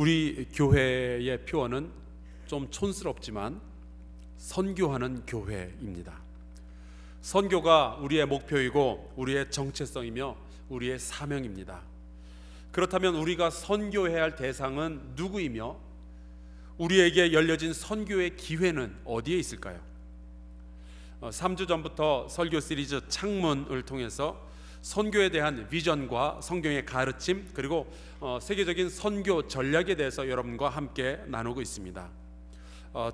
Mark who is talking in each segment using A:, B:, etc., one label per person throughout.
A: 우리 교회의 표어는 좀 촌스럽지만 선교하는 교회입니다. 선교가 우리의 목표이고 우리의 정체성이며 우리의 사명입니다. 그렇다면 우리가 선교해야 할 대상은 누구이며 우리에게 열려진 선교의 기회는 어디에 있을까요? 3주 전부터 설교 시리즈 창문을 통해서 선교에 대한 비전과 성경의 가르침 그리고 세계적인 선교 전략에 대해서 여러분과 함께 나누고 있습니다.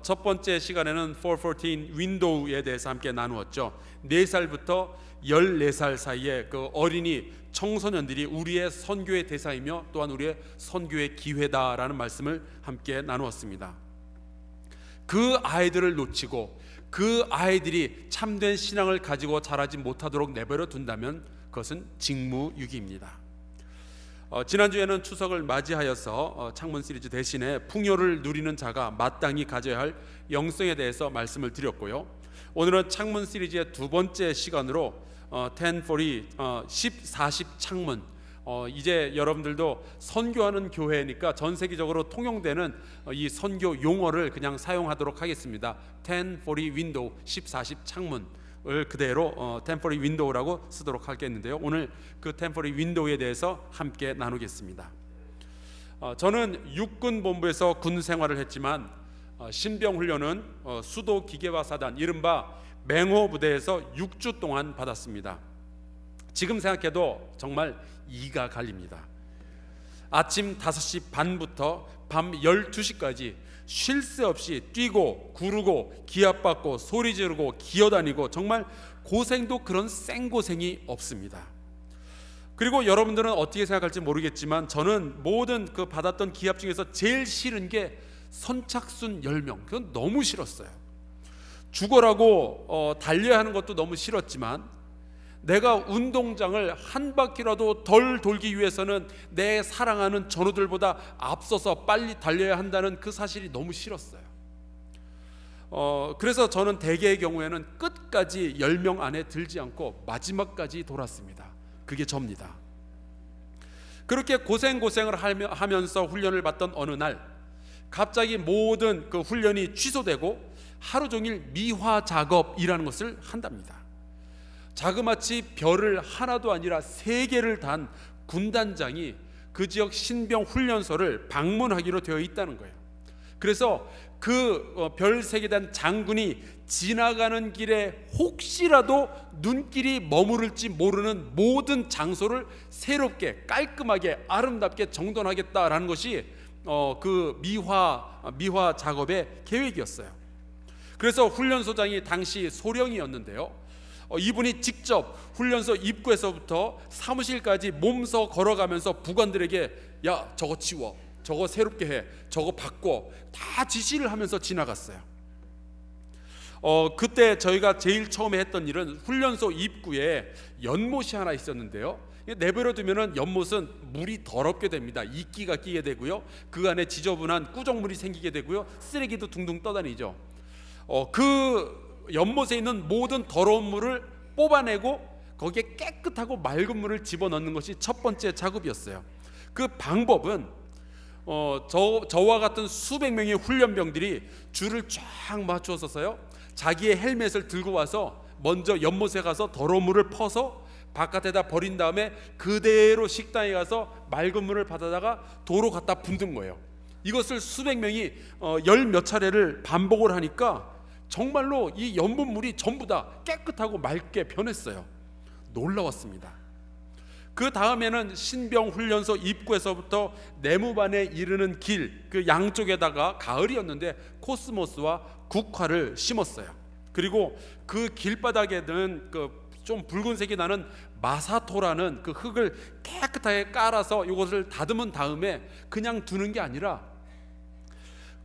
A: 첫 번째 시간에는 414 윈도우에 대해서 함께 나누었죠. 4살부터 14살 사이에 그 어린이 청소년들이 우리의 선교의 대상이며 또한 우리의 선교의 기회다라는 말씀을 함께 나누었습니다. 그 아이들을 놓치고 그 아이들이 참된 신앙을 가지고 자라지 못하도록 내버려 둔다면 그것은 직무유기입니다. 지난주에는 추석을 맞이하여서 창문 시리즈 대신에 풍요를 누리는 자가 마땅히 가져야 할 영성에 대해서 말씀을 드렸고요. 오늘은 창문 시리즈의 두 번째 시간으로 1040 1040 창문, 이제 여러분들도 선교하는 교회니까 전 세계적으로 통용되는 이 선교 용어를 그냥 사용하도록 하겠습니다. 1040 윈도우 1040 창문을 그대로 1040 윈도우라고 쓰도록 하겠는데요. 오늘 그 1040 윈도우에 대해서 함께 나누겠습니다. 저는 육군 본부에서 군 생활을 했지만 신병 훈련은 수도 기계화 사단 이른바 맹호 부대에서 6주 동안 받았습니다. 지금 생각해도 정말 이가 갈립니다. 아침 5시 반부터 밤 12시까지 쉴 새 없이 뛰고 구르고 기합받고 소리 지르고 기어다니고 정말 고생도 그런 생고생이 없습니다. 그리고 여러분들은 어떻게 생각할지 모르겠지만 저는 모든 그 받았던 기합 중에서 제일 싫은 게 선착순 10명. 그건 너무 싫었어요. 죽어라고 달려야 하는 것도 너무 싫었지만 내가 운동장을 한 바퀴라도 덜 돌기 위해서는 내 사랑하는 전우들보다 앞서서 빨리 달려야 한다는 그 사실이 너무 싫었어요. 그래서 저는 대개의 경우에는 끝까지 10명 안에 들지 않고 마지막까지 돌았습니다. 그게 접니다. 그렇게 고생을 하면서 훈련을 받던 어느 날 갑자기 모든 그 훈련이 취소되고 하루 종일 미화 작업이라는 것을 한답니다. 자그마치 별을 하나도 아니라 3개를 단 군단장이 그 지역 신병 훈련소를 방문하기로 되어 있다는 거예요. 그래서 그 별 3개 단 장군이 지나가는 길에 혹시라도 눈길이 머무를지 모르는 모든 장소를 새롭게 깔끔하게 아름답게 정돈하겠다라는 것이 그 미화 작업의 계획이었어요. 그래서 훈련소장이 당시 소령이었는데요. 이분이 직접 훈련소 입구에서부터 사무실까지 몸서 걸어가면서 부관들에게 야 저거 치워, 저거 새롭게 해, 저거 바꿔 다 지시를 하면서 지나갔어요. 그때 저희가 제일 처음에 했던 일은 훈련소 입구에 연못이 하나 있었는데요. 내버려 두면은 연못은 물이 더럽게 됩니다. 이끼가 끼게 되고요. 그 안에 지저분한 꾸정물이 생기게 되고요. 쓰레기도 둥둥 떠다니죠. 그 연못에 있는 모든 더러운 물을 뽑아내고 거기에 깨끗하고 맑은 물을 집어넣는 것이 첫 번째 작업이었어요. 그 방법은 저와 같은 수백 명의 훈련병들이 줄을 쫙 맞추어서요 자기의 헬멧을 들고 와서 먼저 연못에 가서 더러운 물을 퍼서 바깥에다 버린 다음에 그대로 식당에 가서 맑은 물을 받아다가 도로 갖다 붓는 거예요. 이것을 수백 명이 열 몇 차례를 반복을 하니까 정말로 이 연못물이 전부 다 깨끗하고 맑게 변했어요. 놀라웠습니다. 그 다음에는 신병 훈련소 입구에서부터 내무반에 이르는 길 그 양쪽에다가 가을이었는데 코스모스와 국화를 심었어요. 그리고 그 길바닥에는 그 좀 붉은색이 나는 마사토라는 그 흙을 깨끗하게 깔아서 이것을 다듬은 다음에 그냥 두는 게 아니라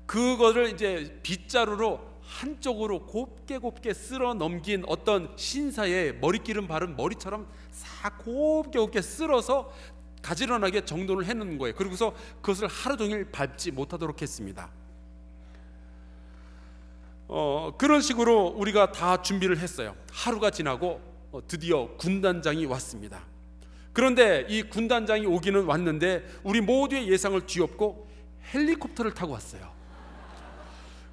A: 그거를 이제 빗자루로 한쪽으로 곱게 쓸어 넘긴 어떤 신사의 머리기름 바른 머리처럼 싹 곱게 쓸어서 가지런하게 정돈을 해놓은 거예요. 그리고서 그것을 하루 종일 밟지 못하도록 했습니다. 그런 식으로 우리가 다 준비를 했어요. 하루가 지나고 드디어 군단장이 왔습니다. 그런데 이 군단장이 오기는 왔는데 우리 모두의 예상을 뒤엎고 헬리콥터를 타고 왔어요.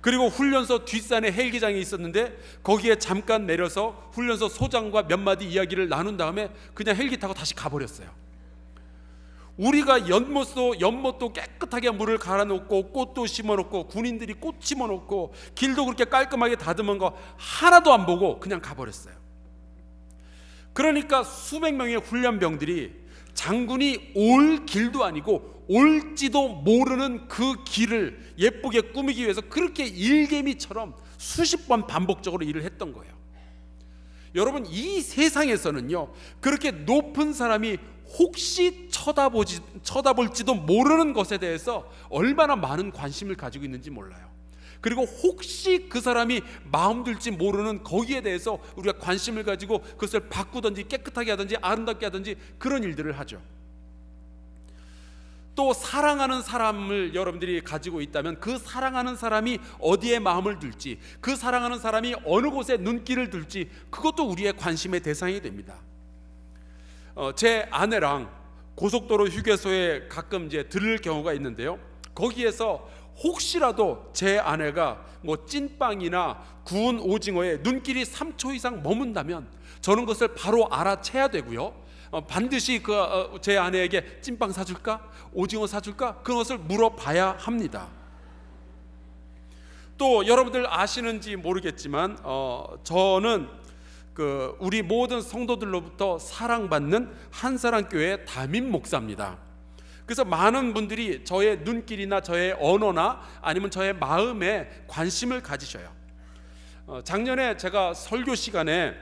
A: 그리고 훈련소 뒷산에 헬기장이 있었는데 거기에 잠깐 내려서 훈련소 소장과 몇 마디 이야기를 나눈 다음에 그냥 헬기 타고 다시 가버렸어요. 우리가 연못도 깨끗하게 물을 갈아놓고 꽃도 심어놓고 군인들이 꽃 심어놓고 길도 그렇게 깔끔하게 다듬은 거 하나도 안 보고 그냥 가버렸어요. 그러니까 수백 명의 훈련병들이 장군이 올 길도 아니고 올지도 모르는 그 길을 예쁘게 꾸미기 위해서 그렇게 일개미처럼 수십 번 반복적으로 일을 했던 거예요. 여러분, 이 세상에서는요, 그렇게 높은 사람이 혹시 쳐다볼지도 모르는 것에 대해서 얼마나 많은 관심을 가지고 있는지 몰라요. 그리고 혹시 그 사람이 마음 들지 모르는 거기에 대해서 우리가 관심을 가지고 그것을 바꾸든지 깨끗하게 하든지 아름답게 하든지 그런 일들을 하죠. 또 사랑하는 사람을 여러분들이 가지고 있다면 그 사랑하는 사람이 어디에 마음을 둘지, 그 사랑하는 사람이 어느 곳에 눈길을 둘지, 그것도 우리의 관심의 대상이 됩니다. 제 아내랑 고속도로 휴게소에 가끔 이제 들를 경우가 있는데요, 거기에서 혹시라도 제 아내가 뭐 찐빵이나 구운 오징어에 눈길이 3초 이상 머문다면 저는 그것을 바로 알아채야 되고요, 반드시 제 아내에게 찐빵 사줄까? 오징어 사줄까? 그것을 물어봐야 합니다. 또 여러분들 아시는지 모르겠지만 저는 우리 모든 성도들로부터 사랑받는 한사랑교회 담임 목사입니다. 그래서 많은 분들이 저의 눈길이나 저의 언어나 아니면 저의 마음에 관심을 가지셔요. 작년에 제가 설교 시간에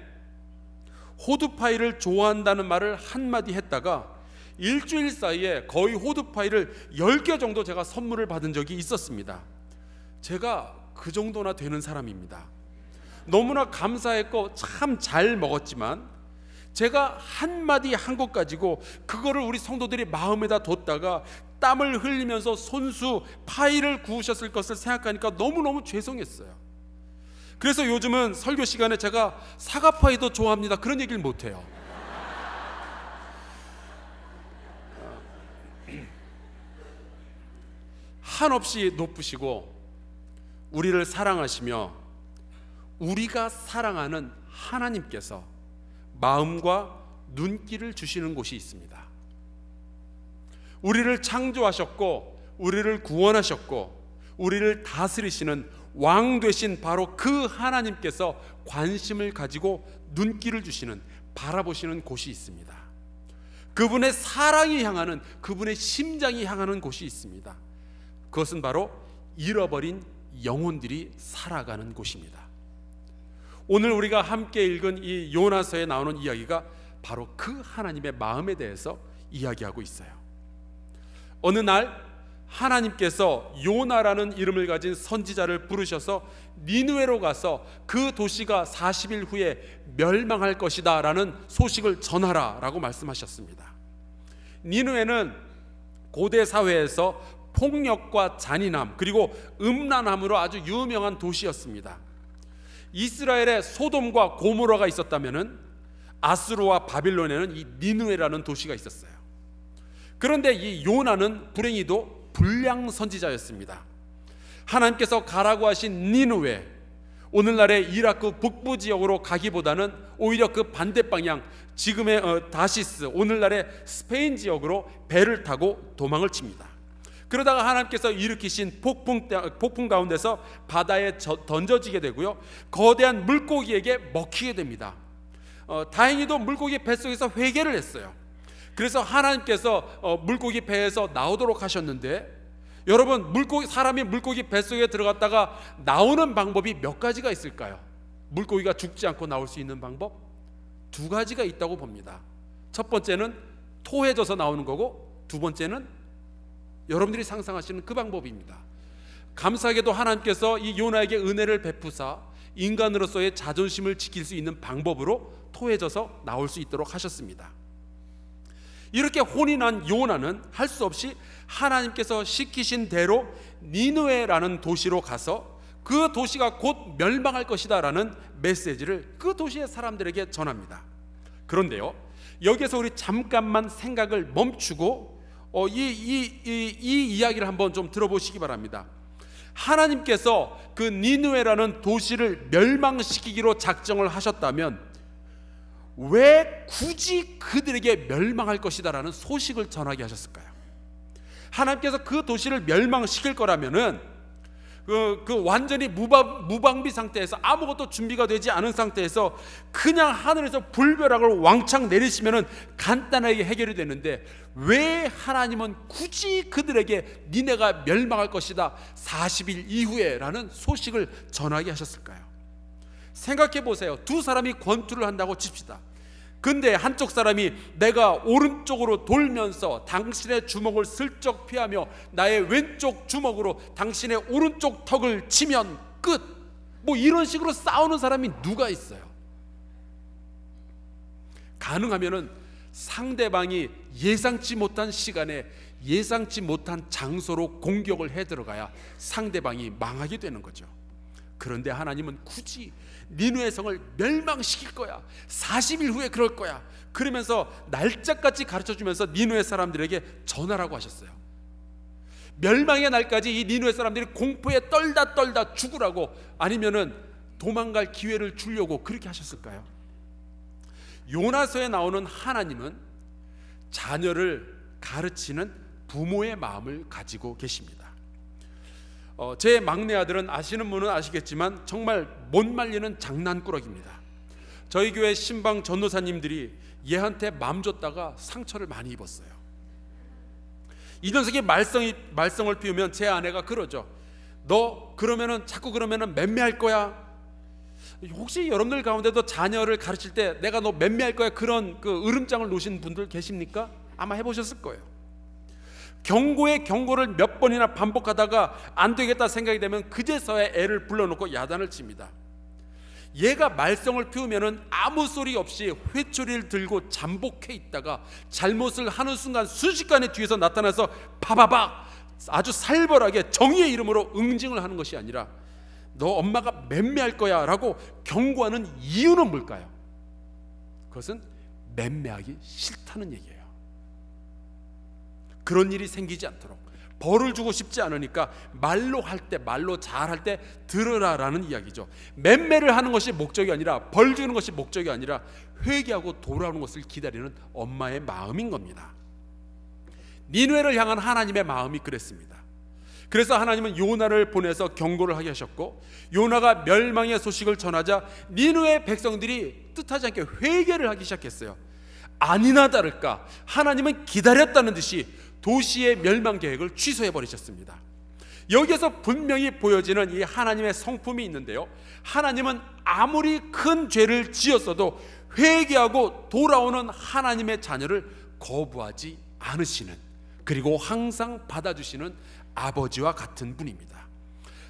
A: 호두파이를 좋아한다는 말을 한마디 했다가 일주일 사이에 거의 호두파이를 10개 정도 제가 선물을 받은 적이 있었습니다. 제가 그 정도나 되는 사람입니다. 너무나 감사했고 참 잘 먹었지만 제가 한마디 한 것 가지고 그거를 우리 성도들이 마음에다 뒀다가 땀을 흘리면서 손수 파이를 구우셨을 것을 생각하니까 너무너무 죄송했어요. 그래서 요즘은 설교 시간에 제가 사과파이도 좋아합니다 그런 얘기를 못해요. 한없이 높으시고 우리를 사랑하시며 우리가 사랑하는 하나님께서 마음과 눈길을 주시는 곳이 있습니다. 우리를 창조하셨고 우리를 구원하셨고 우리를 다스리시는 왕 되신 바로 그 하나님께서 관심을 가지고 눈길을 주시는, 바라보시는 곳이 있습니다. 그분의 사랑이 향하는, 그분의 심장이 향하는 곳이 있습니다. 그것은 바로 잃어버린 영혼들이 살아가는 곳입니다. 오늘 우리가 함께 읽은 이 요나서에 나오는 이야기가 바로 그 하나님의 마음에 대해서 이야기하고 있어요. 어느 날 하나님께서 요나라는 이름을 가진 선지자를 부르셔서 니느웨로 가서 그 도시가 40일 후에 멸망할 것이다 라는 소식을 전하라 라고 말씀하셨습니다. 니느웨는 고대 사회에서 폭력과 잔인함 그리고 음란함으로 아주 유명한 도시였습니다. 이스라엘에 소돔과 고모라가 있었다면은 아수르와 바빌론에는 이 니느웨라는 도시가 있었어요. 그런데 이 요나는 불행히도 불량 선지자였습니다. 하나님께서 가라고 하신 니느웨, 오늘날의 이라크 북부 지역으로 가기보다는 오히려 그 반대 방향, 지금의 다시스, 오늘날의 스페인 지역으로 배를 타고 도망을 칩니다. 그러다가 하나님께서 일으키신 폭풍 가운데서 바다에 던져지게 되고요, 거대한 물고기에게 먹히게 됩니다. 다행히도 물고기 뱃속에서 회개를 했어요. 그래서 하나님께서 물고기 배에서 나오도록 하셨는데, 여러분, 사람이 물고기 뱃속에 들어갔다가 나오는 방법이 몇 가지가 있을까요? 물고기가 죽지 않고 나올 수 있는 방법? 2가지가 있다고 봅니다. 첫 번째는 토해져서 나오는 거고, 2번째는 여러분들이 상상하시는 그 방법입니다. 감사하게도 하나님께서 이 요나에게 은혜를 베푸사 인간으로서의 자존심을 지킬 수 있는 방법으로 토해져서 나올 수 있도록 하셨습니다. 이렇게 혼이 난 요나는 할 수 없이 하나님께서 시키신 대로 니느웨라는 도시로 가서 그 도시가 곧 멸망할 것이다 라는 메시지를 그 도시의 사람들에게 전합니다. 그런데요, 여기서 우리 잠깐만 생각을 멈추고 이 이야기를 한번 좀 들어보시기 바랍니다. 하나님께서 그 니느웨라는 도시를 멸망시키기로 작정을 하셨다면 왜 굳이 그들에게 멸망할 것이다라는 소식을 전하게 하셨을까요? 하나님께서 그 도시를 멸망시킬 거라면은 그 완전히 무방비 상태에서 아무것도 준비가 되지 않은 상태에서 그냥 하늘에서 불벼락을 왕창 내리시면은 간단하게 해결이 되는데 왜 하나님은 굳이 그들에게 니네가 멸망할 것이다 40일 이후에라는 소식을 전하게 하셨을까요? 생각해 보세요. 두 사람이 권투를 한다고 칩시다. 근데 한쪽 사람이 내가 오른쪽으로 돌면서 당신의 주먹을 슬쩍 피하며 나의 왼쪽 주먹으로 당신의 오른쪽 턱을 치면 끝. 뭐 이런 식으로 싸우는 사람이 누가 있어요? 가능하면은 상대방이 예상치 못한 시간에 예상치 못한 장소로 공격을 해 들어가야 상대방이 망하게 되는 거죠. 그런데 하나님은 굳이 니느웨 성을 멸망시킬 거야, 40일 후에 그럴 거야, 그러면서 날짜까지 가르쳐주면서 니느웨 사람들에게 전하라고 하셨어요. 멸망의 날까지 이 니느웨 사람들이 공포에 떨다 죽으라고, 아니면은 도망갈 기회를 주려고 그렇게 하셨을까요? 요나서에 나오는 하나님은 자녀를 가르치는 부모의 마음을 가지고 계십니다. 제 막내 아들은 아시는 분은 아시겠지만 정말 못 말리는 장난꾸러기입니다. 저희 교회 신방 전도사님들이 얘한테 맘 줬다가 상처를 많이 입었어요. 이 녀석이 말썽을 피우면 제 아내가 그러죠. 너 그러면은 자꾸 그러면은 맴매할 거야. 혹시 여러분들 가운데도 자녀를 가르칠 때 내가 너 맴매할 거야 그런 그 으름장을 놓으신 분들 계십니까? 아마 해보셨을 거예요. 경고에 경고를 몇 번이나 반복하다가 안 되겠다 생각이 되면 그제서야 애를 불러놓고 야단을 칩니다. 얘가 말썽을 피우면은 아무 소리 없이 회초리를 들고 잠복해 있다가 잘못을 하는 순간 순식간에 뒤에서 나타나서 바바박 아주 살벌하게 정의의 이름으로 응징을 하는 것이 아니라 너 엄마가 맴매할 거야 라고 경고하는 이유는 뭘까요? 그것은 맴매하기 싫다는 얘기예요. 그런 일이 생기지 않도록 벌을 주고 싶지 않으니까 말로 할 때, 말로 잘할 때 들으라라는 이야기죠. 맴매를 하는 것이 목적이 아니라, 벌 주는 것이 목적이 아니라 회개하고 돌아오는 것을 기다리는 엄마의 마음인 겁니다. 니느웨를 향한 하나님의 마음이 그랬습니다. 그래서 하나님은 요나를 보내서 경고를 하게 하셨고, 요나가 멸망의 소식을 전하자 니느웨 백성들이 뜻하지 않게 회개를 하기 시작했어요. 아니나 다를까 하나님은 기다렸다는 듯이 도시의 멸망 계획을 취소해 버리셨습니다. 여기에서 분명히 보여지는 이 하나님의 성품이 있는데요, 하나님은 아무리 큰 죄를 지었어도 회개하고 돌아오는 하나님의 자녀를 거부하지 않으시는, 그리고 항상 받아주시는 아버지와 같은 분입니다.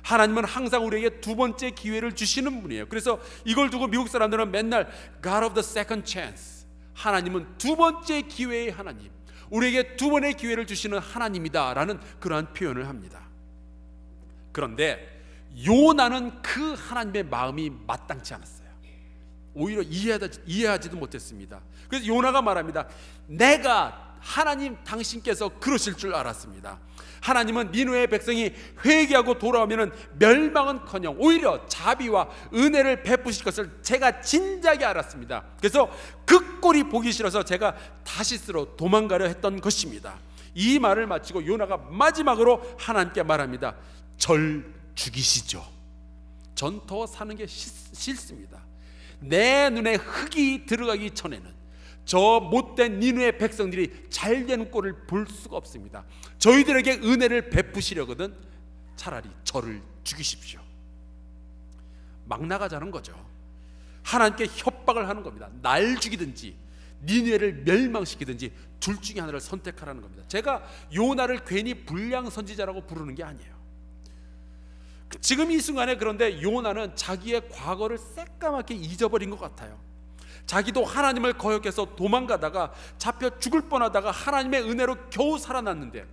A: 하나님은 항상 우리에게 두 번째 기회를 주시는 분이에요. 그래서 이걸 두고 미국 사람들은 맨날 God of the second chance, 하나님은 두 번째 기회의 하나님, 우리에게 두 번의 기회를 주시는 하나님이다 라는 그러한 표현을 합니다. 그런데 요나는 그 하나님의 마음이 마땅치 않았어요. 오히려 이해하지도 못했습니다. 그래서 요나가 말합니다. 내가 하나님 당신께서 그러실 줄 알았습니다. 하나님은 니느웨 백성이 회개하고 돌아오면 멸망은커녕 오히려 자비와 은혜를 베푸실 것을 제가 진작에 알았습니다. 그래서 그 꼴이 보기 싫어서 제가 다시스로 도망가려 했던 것입니다. 이 말을 마치고 요나가 마지막으로 하나님께 말합니다. 절 죽이시죠. 전 더 사는 게 싫습니다. 내 눈에 흙이 들어가기 전에는 저 못된 니느웨 백성들이 잘되는 꼴을 볼 수가 없습니다. 저희들에게 은혜를 베푸시려거든 차라리 저를 죽이십시오. 막 나가자는 거죠. 하나님께 협박을 하는 겁니다. 날 죽이든지 니느웨를 멸망시키든지 둘 중에 하나를 선택하라는 겁니다. 제가 요나를 괜히 불량 선지자라고 부르는 게 아니에요. 지금 이 순간에 그런데 요나는 자기의 과거를 새까맣게 잊어버린 것 같아요. 자기도 하나님을 거역해서 도망가다가 잡혀 죽을 뻔하다가 하나님의 은혜로 겨우 살아났는데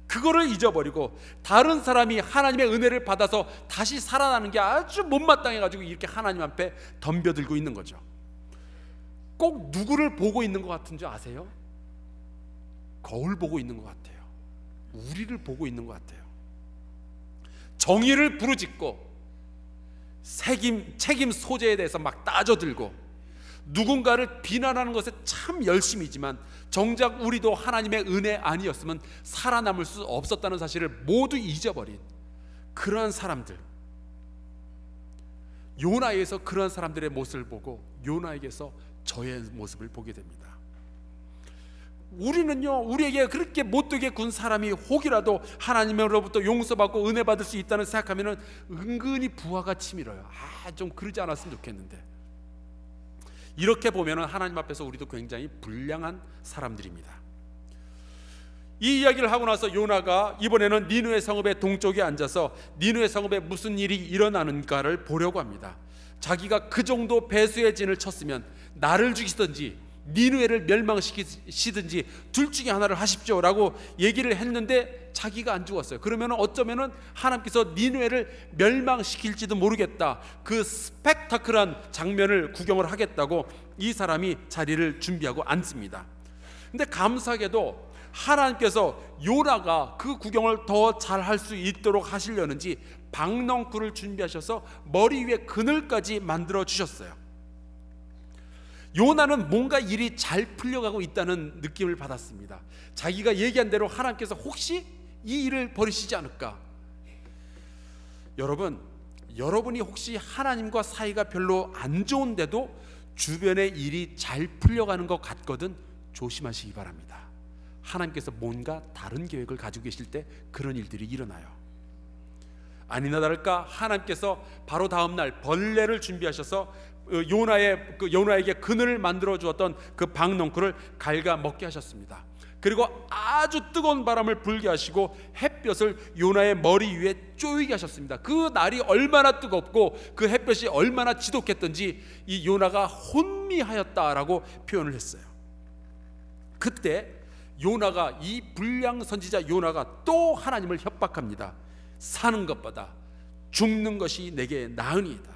A: 그거를 잊어버리고 다른 사람이 하나님의 은혜를 받아서 다시 살아나는 게 아주 못마땅해가지고 이렇게 하나님 앞에 덤벼들고 있는 거죠. 꼭 누구를 보고 있는 것 같은 줄 아세요? 거울 보고 있는 것 같아요. 우리를 보고 있는 것 같아요. 정의를 부르짖고 책임 소재에 대해서 막 따져들고 누군가를 비난하는 것에 참 열심이지만 정작 우리도 하나님의 은혜 아니었으면 살아남을 수 없었다는 사실을 모두 잊어버린 그러한 사람들, 요나에게서 그러한 사람들의 모습을 보고 요나에게서 저의 모습을 보게 됩니다. 우리는요, 우리에게 그렇게 못되게 군 사람이 혹이라도 하나님으로부터 용서받고 은혜 받을 수 있다는 생각하면 은근히 부하가 치밀어요. 좀 그러지 않았으면 좋겠는데. 이렇게 보면 하나님 앞에서 우리도 굉장히 불량한 사람들입니다. 이 이야기를 하고 나서 요나가 이번에는 니느웨 성읍의 동쪽에 앉아서 니느웨 성읍에 무슨 일이 일어나는가를 보려고 합니다. 자기가 그 정도 배수의 진을 쳤으면 나를 죽이시든지 니느웨를 멸망시키시든지 둘 중에 하나를 하십시오 라고 얘기를 했는데 자기가 안 죽었어요. 그러면 어쩌면 하나님께서 니느웨를 멸망시킬지도 모르겠다, 그 스펙타클한 장면을 구경을 하겠다고 이 사람이 자리를 준비하고 앉습니다. 근데 감사하게도 하나님께서 요나가 그 구경을 더 잘할 수 있도록 하시려는지 박넝쿨을 준비하셔서 머리 위에 그늘까지 만들어 주셨어요. 요나는 뭔가 일이 잘 풀려가고 있다는 느낌을 받았습니다. 자기가 얘기한 대로 하나님께서 혹시 이 일을 버리시지 않을까? 여러분이 혹시 하나님과 사이가 별로 안 좋은데도 주변의 일이 잘 풀려가는 것 같거든 조심하시기 바랍니다. 하나님께서 뭔가 다른 계획을 가지고 계실 때 그런 일들이 일어나요. 아니나 다를까 하나님께서 바로 다음 날 벌레를 준비하셔서 요나에게 그늘을 만들어 주었던 그 박넝쿨을 갉아 먹게 하셨습니다. 그리고 아주 뜨거운 바람을 불게 하시고 햇볕을 요나의 머리 위에 쪼이게 하셨습니다. 그 날이 얼마나 뜨겁고 그 햇볕이 얼마나 지독했던지 이 요나가 혼미하였다라고 표현을 했어요. 그때 요나가, 이 불량 선지자 요나가 또 하나님을 협박합니다. 사는 것보다 죽는 것이 내게 나으니이다.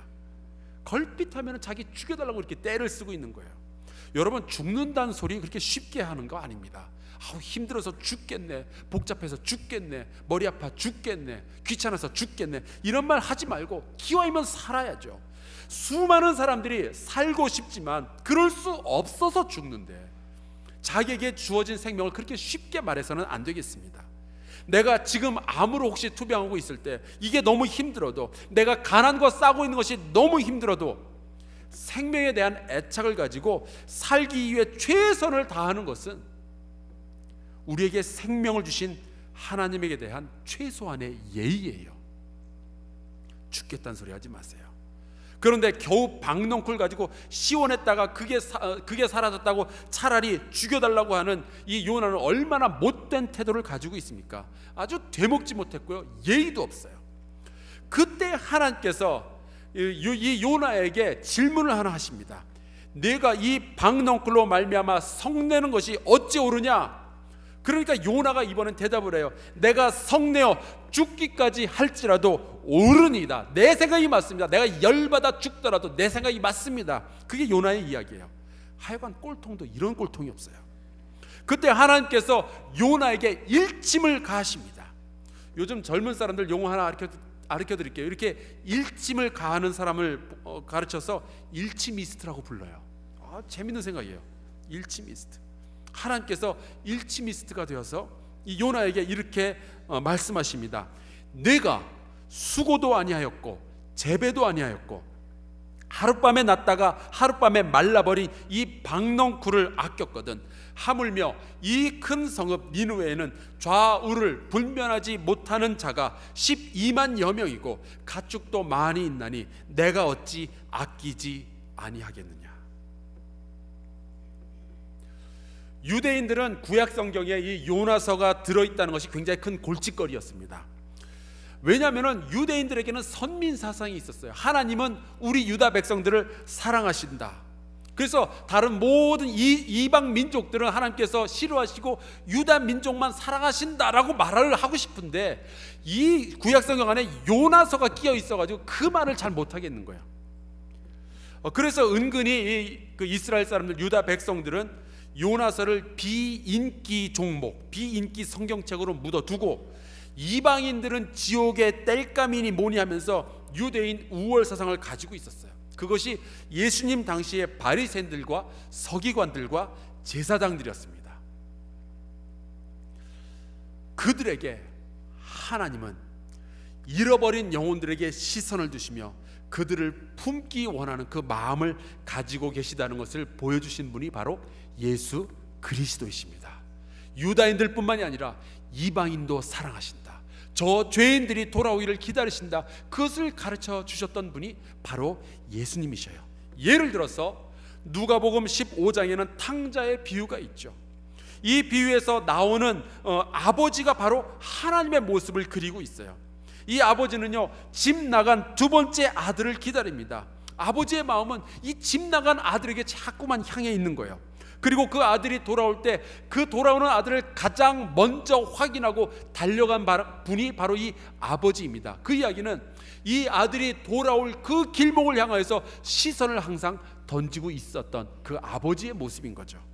A: 걸핏하면 자기 죽여달라고 이렇게 떼를 쓰고 있는 거예요. 여러분, 죽는다는 소리 그렇게 쉽게 하는 거 아닙니다. 힘들어서 죽겠네, 복잡해서 죽겠네, 머리 아파 죽겠네, 귀찮아서 죽겠네, 이런 말 하지 말고 기왕이면 살아야죠. 수많은 사람들이 살고 싶지만 그럴 수 없어서 죽는데 자기에게 주어진 생명을 그렇게 쉽게 말해서는 안 되겠습니다. 내가 지금 암으로 혹시 투병하고 있을 때 이게 너무 힘들어도, 내가 가난과 싸고 있는 것이 너무 힘들어도 생명에 대한 애착을 가지고 살기 위해 최선을 다하는 것은 우리에게 생명을 주신 하나님에게 대한 최소한의 예의예요. 죽겠다는 소리 하지 마세요. 그런데 겨우 박넝쿨 가지고 시원했다가 그게 사라졌다고 차라리 죽여달라고 하는 이 요나는 얼마나 못된 태도를 가지고 있습니까? 아주 되먹지 못했고요, 예의도 없어요. 그때 하나님께서 이 요나에게 질문을 하나 하십니다. 내가 이 박넝쿨로 말미암아 성내는 것이 어찌 옳으냐? 그러니까 요나가 이번엔 대답을 해요. 내가 성내어 죽기까지 할지라도 옳으니이다. 내 생각이 맞습니다. 내가 열받아 죽더라도 내 생각이 맞습니다. 그게 요나의 이야기예요. 하여간 꼴통도 이런 꼴통이 없어요. 그때 하나님께서 요나에게 일침을 가하십니다. 요즘 젊은 사람들 용어 하나 가르쳐 드릴게요. 이렇게 일침을 가하는 사람을 가르쳐서 일치미스트라고 불러요. 재밌는 생각이에요. 일치미스트. 하나님께서 일치미스트가 되어서 이 요나에게 이렇게 말씀하십니다. 내가 수고도 아니하였고 재배도 아니하였고 하룻밤에 났다가 하룻밤에 말라버린 이 박넝쿨을 아꼈거든. 하물며 이 큰 성읍 니느웨에는 좌우를 분별하지 못하는 자가 12만여 명이고 가축도 많이 있나니 내가 어찌 아끼지 아니하겠느냐. 유대인들은 구약 성경에 이 요나서가 들어있다는 것이 굉장히 큰 골칫거리였습니다. 왜냐하면 유대인들에게는 선민 사상이 있었어요. 하나님은 우리 유다 백성들을 사랑하신다. 그래서 다른 모든 이방 민족들은 하나님께서 싫어하시고 유다 민족만 사랑하신다라고 말을 하고 싶은데 이 구약 성경 안에 요나서가 끼어 있어가지고 그 말을 잘 못하겠는 거예요. 그래서 은근히 그 이스라엘 사람들, 유다 백성들은 요나서를 비인기 종목, 비인기 성경책으로 묻어두고 이방인들은 지옥의 땔감이니 뭐니 하면서 유대인 우월 사상을 가지고 있었어요. 그것이 예수님 당시의 바리새인들과 서기관들과 제사장들이었습니다. 그들에게 하나님은 잃어버린 영혼들에게 시선을 두시며 그들을 품기 원하는 그 마음을 가지고 계시다는 것을 보여주신 분이 바로 예수 그리스도이십니다. 유다인들 뿐만이 아니라 이방인도 사랑하신다, 저 죄인들이 돌아오기를 기다리신다, 그것을 가르쳐 주셨던 분이 바로 예수님이셔요. 예를 들어서 누가복음 15장에는 탕자의 비유가 있죠. 이 비유에서 나오는 아버지가 바로 하나님의 모습을 그리고 있어요. 이 아버지는요, 집 나간 두 번째 아들을 기다립니다. 아버지의 마음은 이 집 나간 아들에게 자꾸만 향해 있는 거예요. 그리고 그 아들이 돌아올 때 그 돌아오는 아들을 가장 먼저 확인하고 달려간 분이 바로 이 아버지입니다. 그 이야기는 이 아들이 돌아올 그 길목을 향하여서 시선을 항상 던지고 있었던 그 아버지의 모습인 거죠.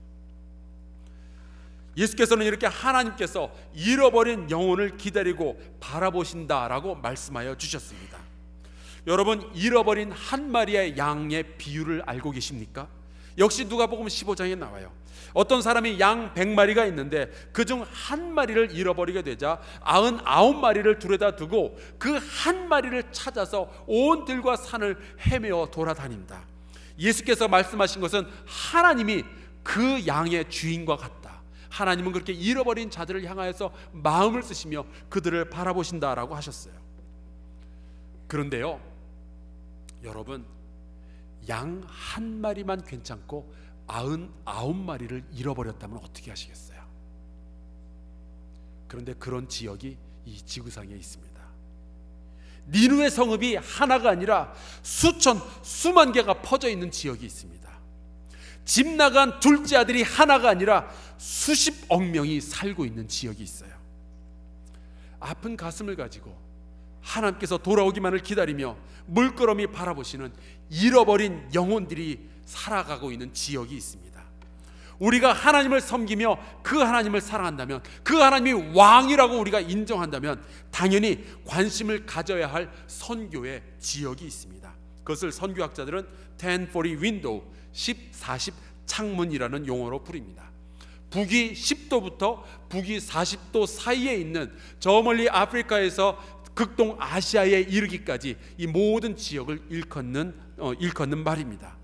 A: 예수께서는 이렇게 하나님께서 잃어버린 영혼을 기다리고 바라보신다라고 말씀하여 주셨습니다. 여러분, 잃어버린 한 마리의 양의 비유를 알고 계십니까? 역시 누가복음 15장에 나와요. 어떤 사람이 양 100마리가 있는데 그중 한 마리를 잃어버리게 되자 99마리를 둘에다 두고 그 한 마리를 찾아서 온 들과 산을 헤매어 돌아다닌다. 예수께서 말씀하신 것은 하나님이 그 양의 주인과 같다. 하나님은 그렇게 잃어버린 자들을 향하여서 마음을 쓰시며 그들을 바라보신다라고 하셨어요. 그런데요, 여러분, 양 한 마리만 괜찮고 99마리를 잃어버렸다면 어떻게 하시겠어요? 그런데 그런 지역이 이 지구상에 있습니다. 니느웨 성읍이 하나가 아니라 수천, 수만 개가 퍼져 있는 지역이 있습니다. 집 나간 둘째 아들이 하나가 아니라 수십억 명이 살고 있는 지역이 있어요. 아픈 가슴을 가지고 하나님께서 돌아오기만을 기다리며 물끄러미 바라보시는 잃어버린 영혼들이 살아가고 있는 지역이 있습니다. 우리가 하나님을 섬기며 그 하나님을 사랑한다면, 그 하나님이 왕이라고 우리가 인정한다면 당연히 관심을 가져야 할 선교의 지역이 있습니다. 그것을 선교학자들은 1040 window, 1040 창문이라는 용어로 부릅니다. 북위 10도부터 북위 40도 사이에 있는 저 멀리 아프리카에서 극동 아시아에 이르기까지 이 모든 지역을 일컫는 말입니다.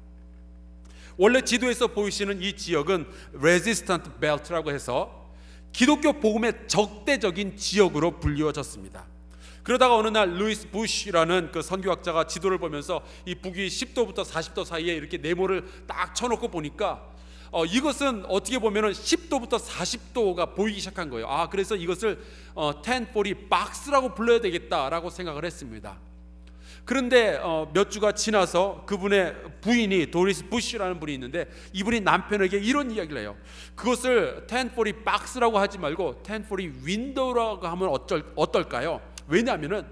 A: 원래 지도에서 보이시는 이 지역은 Resistant Belt라고 해서 기독교 복음의 적대적인 지역으로 불리워졌습니다. 그러다가 어느 날 루이스 부시라는 그 선교학자가 지도를 보면서 이 북위 10도부터 40도 사이에 이렇게 네모를 딱 쳐놓고 보니까 이것은 어떻게 보면은 10도부터 40도가 보이기 시작한 거예요. 그래서 이것을 1040 박스라고 불러야 되겠다라고 생각을 했습니다. 그런데 몇 주가 지나서 그분의 부인이 도리스 부시라는 분이 있는데 이분이 남편에게 이런 이야기를 해요. 그것을 1040 박스라고 하지 말고 1040 윈도우라고 하면 어떨까요? 왜냐하면은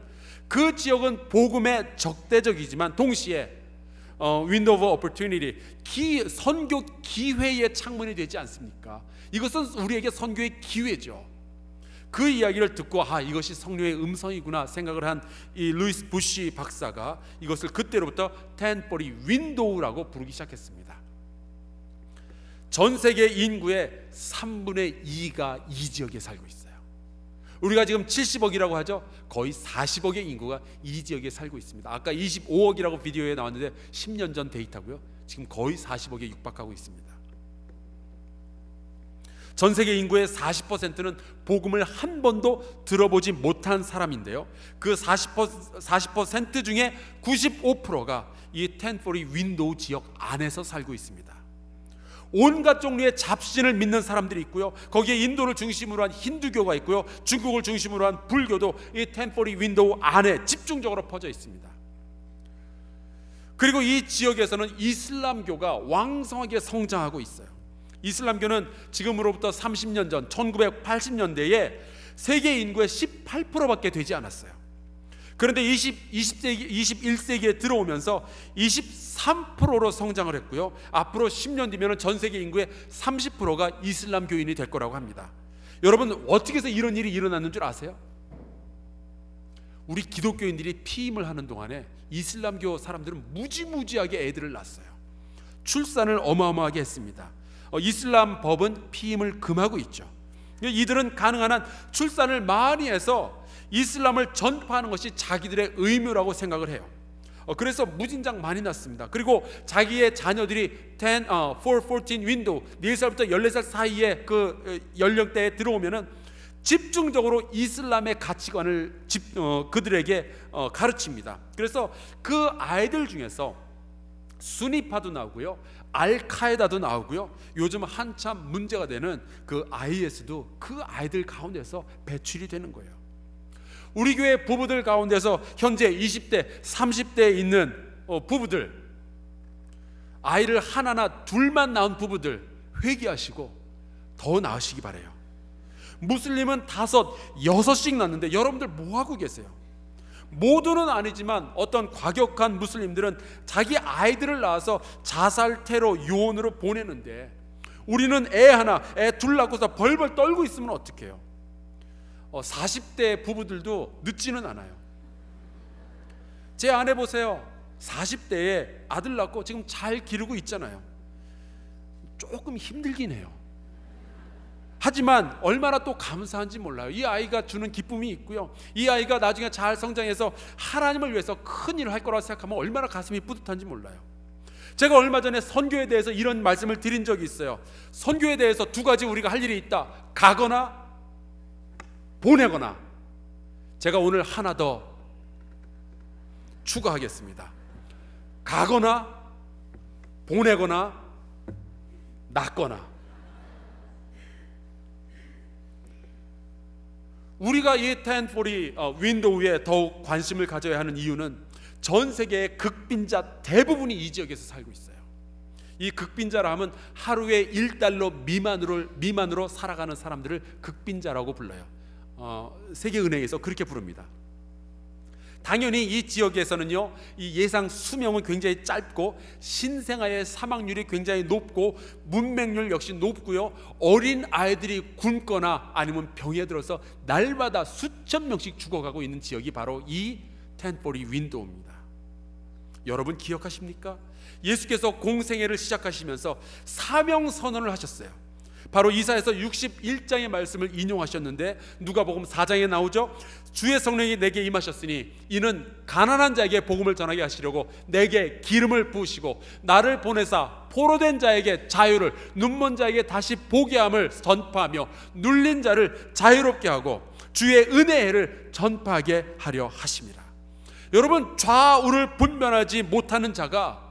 A: 그 지역은 복음의 적대적이지만 동시에 window of opportunity, 선교 기회의 창문이 되지 않습니까? 이것은 우리에게 선교의 기회죠. 그 이야기를 듣고 이것이 성령의 음성이구나 생각을 한 이 루이스 부시 박사가 이것을 그때로부터 1040 window라고 부르기 시작했습니다. 전 세계 인구의 3분의 2가 이 지역에 살고 있어요. 우리가 지금 70억이라고 하죠. 거의 40억의 인구가 이 지역에 살고 있습니다. 아까 25억이라고 비디오에 나왔는데 10년 전 데이터고요. 지금 거의 40억에 육박하고 있습니다. 전 세계 인구의 40%는 복음을 한 번도 들어보지 못한 사람인데요, 그 40% 중에 95%가 이 1040 윈도우 지역 안에서 살고 있습니다. 온갖 종류의 잡신을 믿는 사람들이 있고요, 거기에 인도를 중심으로 한 힌두교가 있고요, 중국을 중심으로 한 불교도 이 1040 윈도우 안에 집중적으로 퍼져 있습니다. 그리고 이 지역에서는 이슬람교가 왕성하게 성장하고 있어요. 이슬람교는 지금으로부터 30년 전 1980년대에 세계 인구의 18%밖에 되지 않았어요. 그런데 21세기에 들어오면서 23%로 성장을 했고요. 앞으로 10년 뒤면 전 세계 인구의 30%가 이슬람 교인이 될 거라고 합니다. 여러분, 어떻게 해서 이런 일이 일어났는 줄 아세요? 우리 기독교인들이 피임을 하는 동안에 이슬람교 사람들은 무지무지하게 애들을 낳았어요. 출산을 어마어마하게 했습니다. 이슬람 법은 피임을 금하고 있죠. 이들은 가능한 한 출산을 많이 해서 이슬람을 전파하는 것이 자기들의 의무라고 생각을 해요. 그래서 무진장 많이 낳습니다. 그리고 자기의 자녀들이 14 윈도우 4살부터 14살 사이에 그 연령대에 들어오면은 집중적으로 이슬람의 가치관을 그들에게 가르칩니다. 그래서 그 아이들 중에서 수니파도 나오고요, 알카에다도 나오고요, 요즘 한참 문제가 되는 그 IS도 그 아이들 가운데서 배출이 되는 거예요. 우리 교회 부부들 가운데서 현재 20대, 30대에 있는 부부들, 아이를 하나나 둘만 낳은 부부들 회개하시고 더 낳으시기 바라요. 무슬림은 5, 6씩 낳는데 여러분들 뭐하고 계세요? 모두는 아니지만 어떤 과격한 무슬림들은 자기 아이들을 낳아서 자살, 테러, 유언으로 보내는데 우리는 애 하나, 애 둘 낳고서 벌벌 떨고 있으면 어떡해요? 40대 부부들도 늦지는 않아요. 제 아내 보세요. 40대에 아들 낳고 지금 잘 기르고 있잖아요. 조금 힘들긴 해요. 하지만 얼마나 또 감사한지 몰라요. 이 아이가 주는 기쁨이 있고요, 이 아이가 나중에 잘 성장해서 하나님을 위해서 큰 일을 할 거라고 생각하면 얼마나 가슴이 뿌듯한지 몰라요. 제가 얼마 전에 선교에 대해서 이런 말씀을 드린 적이 있어요. 선교에 대해서 2가지 우리가 할 일이 있다. 가거나 보내거나. 제가 오늘 하나 더 추가하겠습니다. 가거나 보내거나 낳거나. 우리가 이 1040 윈도우에 더욱 관심을 가져야 하는 이유는 전 세계의 극빈자 대부분이 이 지역에서 살고 있어요. 이 극빈자라 하면 하루에 $1 미만으로 살아가는 사람들을 극빈자라고 불러요. 세계은행에서 그렇게 부릅니다. 당연히 이 지역에서는요, 이 예상 수명은 굉장히 짧고 신생아의 사망률이 굉장히 높고 문맹률 역시 높고요, 어린 아이들이 굶거나 아니면 병에 들어서 날마다 수천 명씩 죽어가고 있는 지역이 바로 이 1040 윈도우입니다. 여러분 기억하십니까? 예수께서 공생애를 시작하시면서 사명 선언을 하셨어요. 바로 이사야서 61장의 말씀을 인용하셨는데 누가복음 4장에 나오죠. 주의 성령이 내게 임하셨으니 이는 가난한 자에게 복음을 전하게 하시려고 내게 기름을 부으시고 나를 보내사 포로된 자에게 자유를, 눈먼 자에게 다시 보게 함을 전파하며 눌린 자를 자유롭게 하고 주의 은혜를 전파하게 하려 하심이라. 여러분, 좌우를 분별하지 못하는 자가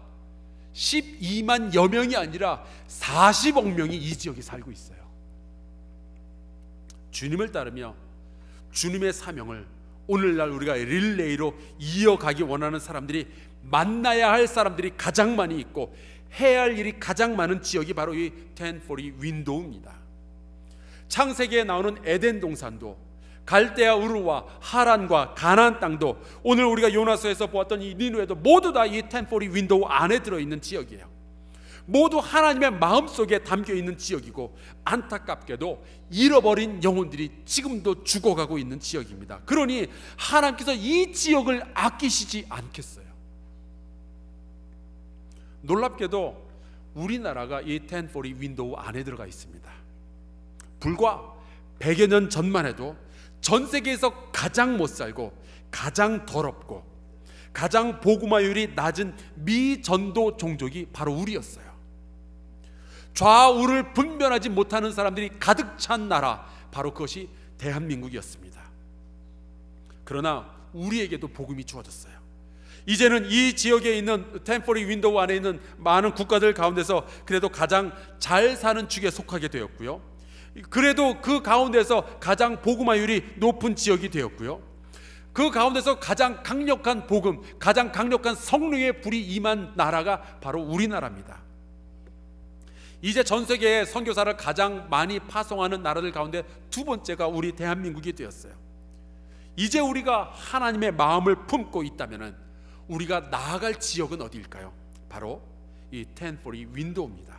A: 12만여 명이 아니라 40억 명이 이 지역에 살고 있어요. 주님을 따르며 주님의 사명을 오늘날 우리가 릴레이로 이어가기 원하는 사람들이, 만나야 할 사람들이 가장 많이 있고 해야 할 일이 가장 많은 지역이 바로 이 1040 윈도우입니다. 창세기에 나오는 에덴 동산도, 갈대아 우르와 하란과 가나안 땅도, 오늘 우리가 요나서에서 보았던 이 니누에도 모두 다 이 1040 윈도우 안에 들어있는 지역이에요. 모두 하나님의 마음속에 담겨있는 지역이고, 안타깝게도 잃어버린 영혼들이 지금도 죽어가고 있는 지역입니다. 그러니 하나님께서 이 지역을 아끼시지 않겠어요. 놀랍게도 우리나라가 이 1040 윈도우 안에 들어가 있습니다. 불과 100여 년 전만 해도 전 세계에서 가장 못 살고 가장 더럽고 가장 복음화율이 낮은 미전도 종족이 바로 우리였어요. 좌우를 분별하지 못하는 사람들이 가득 찬 나라, 바로 그것이 대한민국이었습니다. 그러나 우리에게도 복음이 주어졌어요. 이제는 이 지역에 있는 1040 윈도우 안에 있는 많은 국가들 가운데서 그래도 가장 잘 사는 축에 속하게 되었고요, 그래도 그 가운데서 가장 복음화율이 높은 지역이 되었고요, 그 가운데서 가장 강력한 복음, 가장 강력한 성령의 불이 임한 나라가 바로 우리나라입니다. 이제 전 세계에 선교사를 가장 많이 파송하는 나라들 가운데 2번째가 우리 대한민국이 되었어요. 이제 우리가 하나님의 마음을 품고 있다면 우리가 나아갈 지역은 어디일까요? 바로 이 1040 윈도우입니다.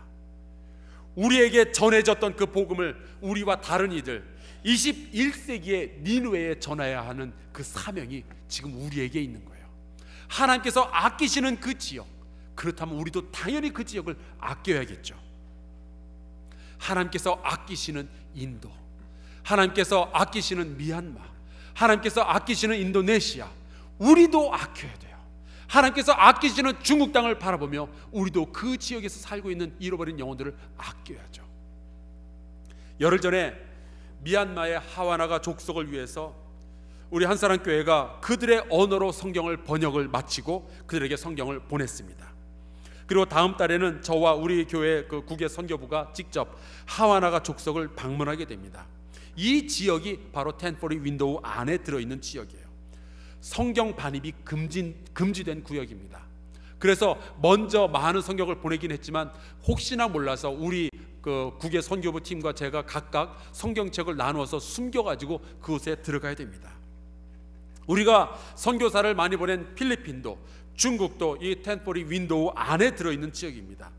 A: 우리에게 전해졌던 그 복음을 우리와 다른 이들 21세기의 니느웨에 전해야 하는 그 사명이 지금 우리에게 있는 거예요. 하나님께서 아끼시는 그 지역, 그렇다면 우리도 당연히 그 지역을 아껴야겠죠. 하나님께서 아끼시는 인도, 하나님께서 아끼시는 미얀마, 하나님께서 아끼시는 인도네시아, 우리도 아껴야 돼요. 하나님께서 아끼시는 중국 땅을 바라보며 우리도 그 지역에서 살고 있는 잃어버린 영혼들을 아껴야죠. 열흘 전에 미얀마의 하와나가 족속을 위해서 우리 한사람교회가 그들의 언어로 성경을 번역을 마치고 그들에게 성경을 보냈습니다. 그리고 다음 달에는 저와 우리 교회 그 국외 선교부가 직접 하와나가 족속을 방문하게 됩니다. 이 지역이 바로 1040 윈도우 안에 들어있는 지역이에요. 성경 반입이 금지된 구역입니다. 그래서 먼저 많은 성경을 보내긴 했지만 혹시나 몰라서 우리 그 국외 선교부 팀과 제가 각각 성경책을 나누어서 숨겨가지고 그곳에 들어가야 됩니다. 우리가 선교사를 많이 보낸 필리핀도, 중국도 이 1040 윈도우 안에 들어있는 지역입니다.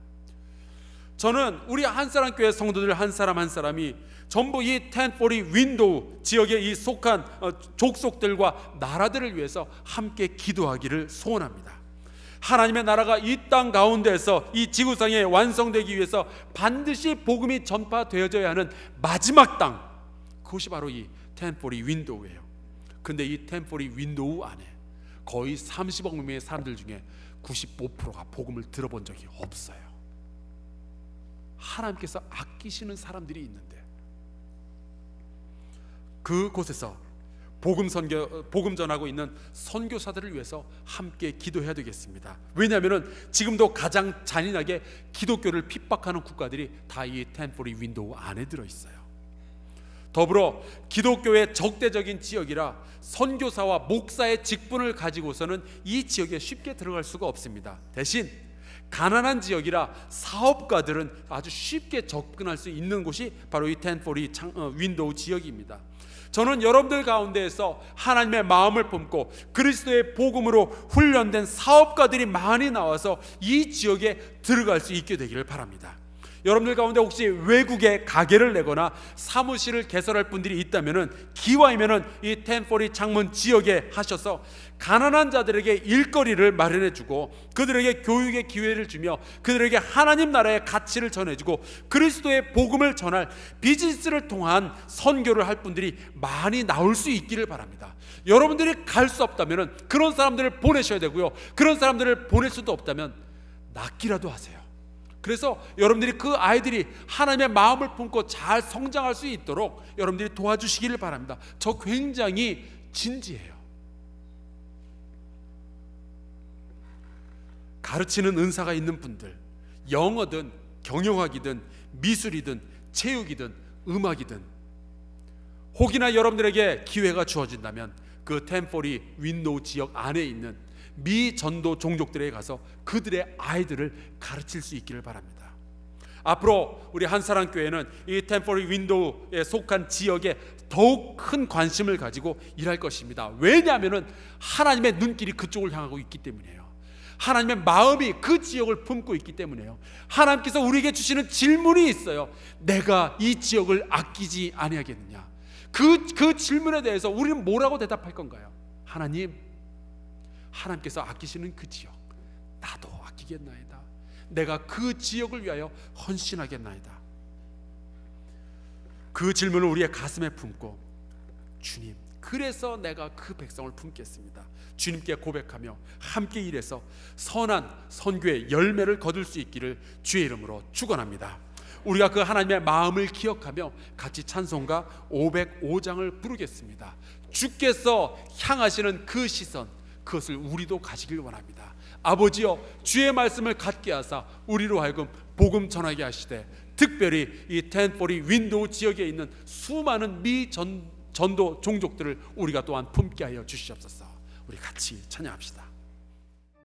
A: 저는 우리 한사람교회 성도들 한 사람 한 사람이 전부 이 1040 윈도우 지역에 이 속한 족속들과 나라들을 위해서 함께 기도하기를 소원합니다. 하나님의 나라가 이 땅 가운데에서 이 지구상에 완성되기 위해서 반드시 복음이 전파되어져야 하는 마지막 땅, 그것이 바로 이 1040 윈도우예요. 근데 이 1040 윈도우 안에 거의 30억 명의 사람들 중에 95%가 복음을 들어본 적이 없어요. 하나님께서 아끼시는 사람들이 있는데 그곳에서 복음 전하고 있는 선교사들을 위해서 함께 기도해야 되겠습니다. 왜냐하면 지금도 가장 잔인하게 기독교를 핍박하는 국가들이 다 이 1040 윈도우 안에 들어있어요. 더불어 기독교의 적대적인 지역이라 선교사와 목사의 직분을 가지고서는 이 지역에 쉽게 들어갈 수가 없습니다. 대신 가난한 지역이라 사업가들은 아주 쉽게 접근할 수 있는 곳이 바로 이 1040 윈도우 지역입니다. 저는 여러분들 가운데에서 하나님의 마음을 품고 그리스도의 복음으로 훈련된 사업가들이 많이 나와서 이 지역에 들어갈 수 있게 되기를 바랍니다. 여러분들 가운데 혹시 외국에 가게를 내거나 사무실을 개설할 분들이 있다면 기왕이면 이 1040 창문 지역에 하셔서 가난한 자들에게 일거리를 마련해주고 그들에게 교육의 기회를 주며 그들에게 하나님 나라의 가치를 전해주고 그리스도의 복음을 전할 비즈니스를 통한 선교를 할 분들이 많이 나올 수 있기를 바랍니다. 여러분들이 갈 수 없다면 그런 사람들을 보내셔야 되고요, 그런 사람들을 보낼 수도 없다면 낫기라도 하세요. 그래서 여러분들이 그 아이들이 하나님의 마음을 품고 잘 성장할 수 있도록 여러분들이 도와주시기를 바랍니다. 저 굉장히 진지해요. 가르치는 은사가 있는 분들, 영어든 경영학이든 미술이든 체육이든 음악이든 혹이나 여러분들에게 기회가 주어진다면 그 1040 윈도우 지역 안에 있는 미전도 종족들에게 가서 그들의 아이들을 가르칠 수 있기를 바랍니다. 앞으로 우리 한사람교회는 이 1040 윈도우에 속한 지역에 더욱 큰 관심을 가지고 일할 것입니다. 왜냐하면 하나님의 눈길이 그쪽을 향하고 있기 때문이에요. 하나님의 마음이 그 지역을 품고 있기 때문에요. 하나님께서 우리에게 주시는 질문이 있어요. 내가 이 지역을 아끼지 아니하겠느냐? 그 질문에 대해서 우리는 뭐라고 대답할 건가요? 하나님께서 아끼시는 그 지역 나도 아끼겠나이다. 내가 그 지역을 위하여 헌신하겠나이다. 그 질문을 우리의 가슴에 품고 주님, 그래서 내가 그 백성을 품겠습니다. 주님께 고백하며 함께 일해서 선한 선교의 열매를 거둘 수 있기를 주의 이름으로 축원합니다. 우리가 그 하나님의 마음을 기억하며 같이 찬송가 505장을 부르겠습니다. 주께서 향하시는 그 시선, 그것을 우리도 가지길 원합니다. 아버지여, 주의 말씀을 갖게 하사 우리로 하여금 복음 전하게 하시되 특별히 이 1040 윈도우 지역에 있는 수많은 미전도 종족들을 우리가 또한 품게 하여 주시옵소서. 우리 같이 찬양합시다.